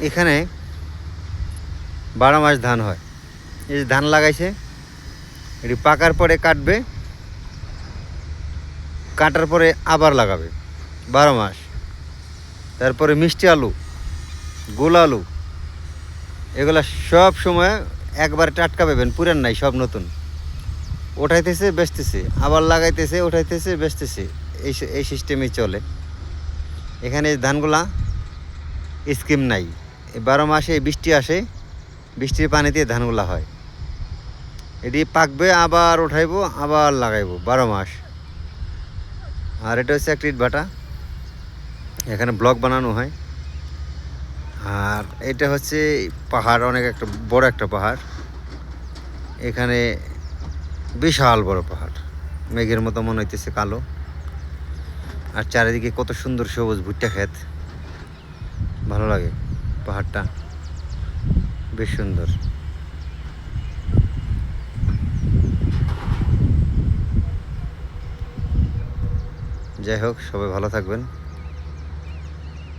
এখানে 12 মাস ধান হয়। এই যে ধান লাগাইছে, এটি পাকার পরে কাটবে, কাটার পরে আবার লাগাবে 12 মাস। তারপরে মিষ্টি আলু, গোল আলু, এগুলা সব সময় একবার টাটকা পাবেন, পুরান নাই, সব নতুন। ওঠাইতেছে বেচতেছে, আবার লাগাইতেছে, ওঠাইতেছে বেচতেছে, এই সিস্টেমেই চলে এখানে। ধানগুলা স্কিম নাই, 12 মাসে বৃষ্টি আসে, বৃষ্টির পানিতে ধানগুলা হয়। এটি পাকবে, আবার উঠাইবো, আবার লাগাইবো 12 মাস। আর এটা হচ্ছে একটা ইট ভাটা, এখানে ব্লক বানানো হয়। আর এটা হচ্ছে পাহাড়, অনেক একটা বড় একটা পাহাড়। এখানে বিশাল বড় পাহাড়, মেঘের মতো মনে হইতেছে কালো। আর চারিদিকে কত সুন্দর সবুজ ভুট্টা ক্ষেত, ভালো লাগে পাহাড়টা, বেশ সুন্দর। যাই হোক, সবাই ভালো থাকবেন।